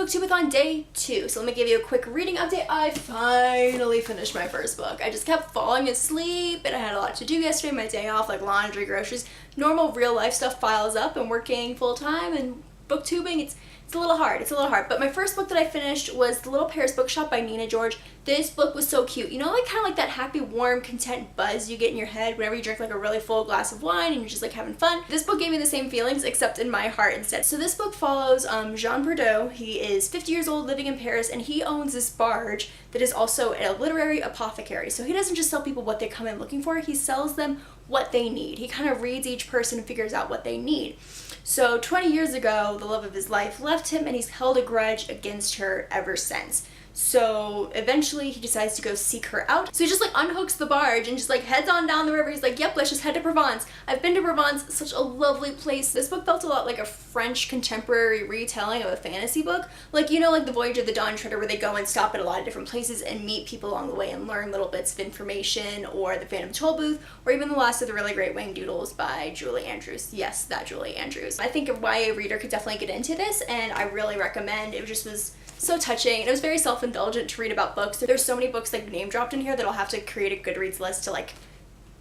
Booktube-A-Thon day 2. So let me give you a quick reading update. I finally finished my first book. I just kept falling asleep and I had a lot to do yesterday, my day off, like laundry, groceries, normal real life stuff piles up, and working full time and booktubing, it's a little hard. But my first book that I finished was The Little Paris Bookshop by Nina George. This book was so cute. You know, like kind of like that happy, warm, content buzz you get in your head whenever you drink like a really full glass of wine and you're just like having fun. This book gave me the same feelings, except in my heart instead. So this book follows Jean Bordeaux. He is 50 years old, living in Paris, and he owns this barge that is also a literary apothecary. So he doesn't just sell people what they come in looking for, he sells them what they need. He kind of reads each person and figures out what they need. So 20 years ago, the love of his life left him and he's held a grudge against her ever since. So eventually he decides to go seek her out. So he just like unhooks the barge and just like heads on down the river. He's like, yep, let's just head to Provence. I've been to Provence, such a lovely place. This book felt a lot like a French contemporary retelling of a fantasy book. Like, you know, like The Voyage of the Dawn Treader, where they go and stop at a lot of different places and meet people along the way and learn little bits of information, or The Phantom Tollbooth, or even The Last of the Really Great Winged Doodles by Julie Andrews. Yes, that Julie Andrews. I think a YA reader could definitely get into this, and I really recommend. It just was so touching, and it was very self-indulgent to read about books. There's so many books like name dropped in here that I'll have to create a Goodreads list to like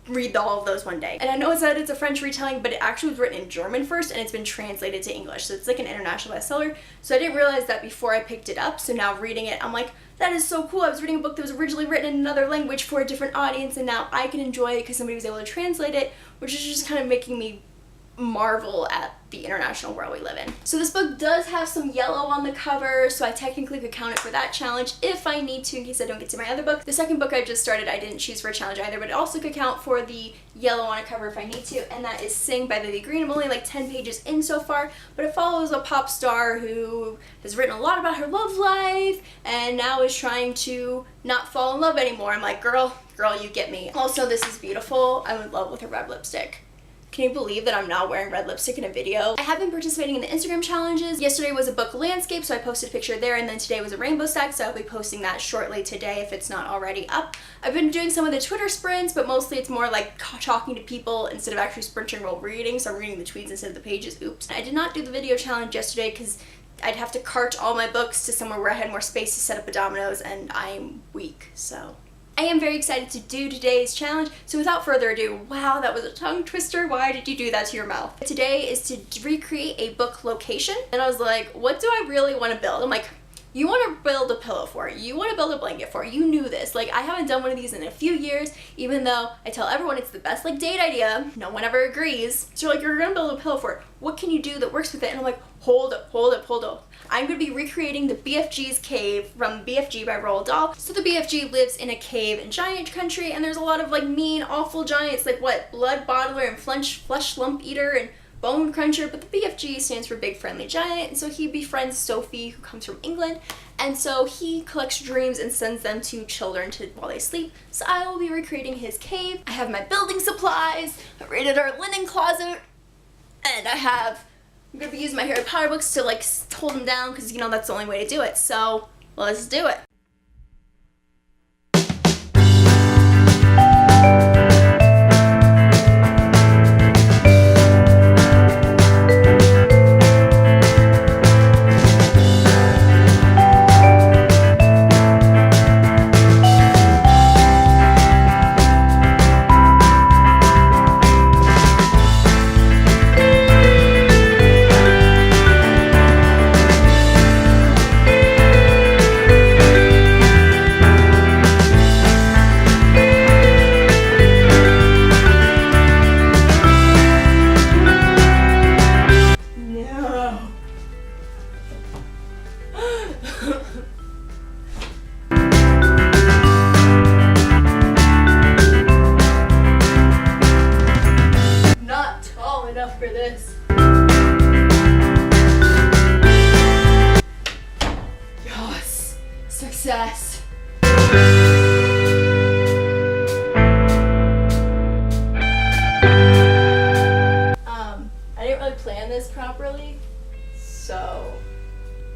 read all of those one day. And I know it said it's a French retelling, but it actually was written in German first and it's been translated to English, so it's like an international bestseller. So I didn't realize that before I picked it up, so now reading it I'm like, that is so cool. I was reading a book that was originally written in another language for a different audience, and now I can enjoy it because somebody was able to translate it, which is just kind of making me marvel at the international world we live in. So this book does have some yellow on the cover, so I technically could count it for that challenge if I need to, in case I don't get to my other book. The second book I just started, I didn't choose for a challenge either, but it also could count for the yellow on a cover if I need to, and that is Sing by Vivi Green. I'm only like 10 pages in so far, but it follows a pop star who has written a lot about her love life and now is trying to not fall in love anymore. I'm like, girl, you get me. Also, this is beautiful. I'm in love with her red lipstick. Can you believe that I'm not wearing red lipstick in a video? I have been participating in the Instagram challenges. Yesterday was a book landscape, so I posted a picture there, and then today was a rainbow stack, so I'll be posting that shortly today if it's not already up. I've been doing some of the Twitter sprints, but mostly it's more like talking to people instead of actually sprinting while reading, so I'm reading the tweets instead of the pages. Oops. I did not do the video challenge yesterday because I'd have to cart all my books to somewhere where I had more space to set up a Domino's, and I'm weak, so I am very excited to do today's challenge. So without further ado, wow, that was a tongue twister. Why did you do that to your mouth? Today is to recreate a book location. And I was like, what do I really want to build? I'm like, you want to build a pillow for it. You want to build a blanket for it. You knew this. Like, I haven't done one of these in a few years, even though I tell everyone it's the best like date idea. No one ever agrees. So you're like, you're going to build a pillow for it. What can you do that works with it? And I'm like, hold up. I'm going to be recreating the BFG's cave from BFG by Roald Dahl. So the BFG lives in a cave in giant country, and there's a lot of like mean, awful giants, like what, blood bottler and flesh lump eater and bone cruncher, but the BFG stands for big friendly giant, and so he befriends Sophie, who comes from England, and so he collects dreams and sends them to children while they sleep. So I will be recreating his cave. I have my building supplies, I raided our linen closet, and I'm gonna be using my Harry Potter books to like hold them down, because you know that's the only way to do it. So let's do it. For this. Yes, success. I didn't really plan this properly, so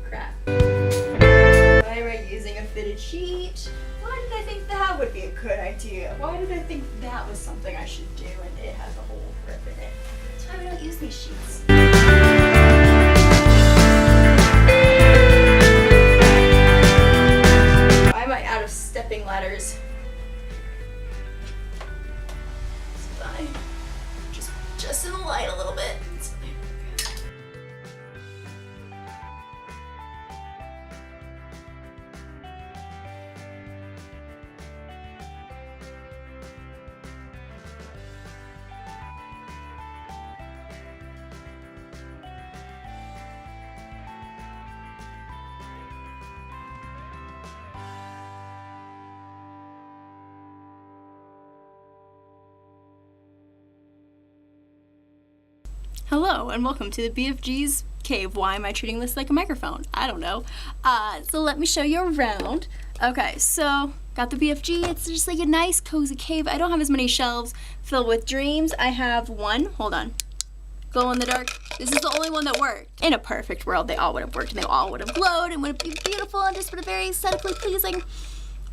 crap. Why am I using a fitted sheet? Why did I think that would be a good idea? Why did I think that was something I should do and it has a whole rip in it? That's why we don't use these sheets. letters. It's fine. Just in the light a little bit. It's fine. Hello and welcome to the BFG's cave. Why am I treating this like a microphone? I don't know. So let me show you around. Okay, so got the BFG. It's just like a nice cozy cave. I don't have as many shelves filled with dreams. I have one. Hold on. Glow in the dark. This is the only one that worked. In a perfect world, they all would have worked and they all would have glowed and would have been beautiful and just would have been very aesthetically pleasing.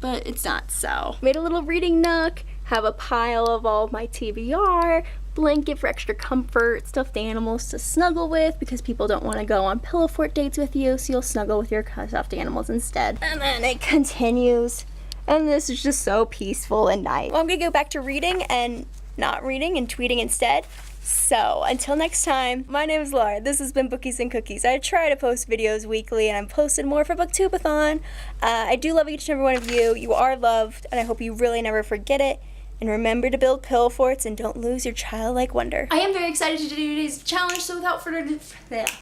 But it's not so. Made a little reading nook. Have a pile of all of my TBR. Blanket for extra comfort, stuffed animals to snuggle with because people don't want to go on pillow fort dates with you, so you'll snuggle with your stuffed animals instead. And then it continues, and this is just so peaceful and nice. Well, I'm gonna go back to reading and not reading and tweeting instead. So until next time, my name is Laura. This has been Bookies and Cookies. I try to post videos weekly, and I'm posting more for Booktube-A-Thon. I do love each and every one of you. You are loved, and I hope you really never forget it. And remember to build pillow forts and don't lose your childlike wonder. I am very excited to do today's challenge, so without further ado,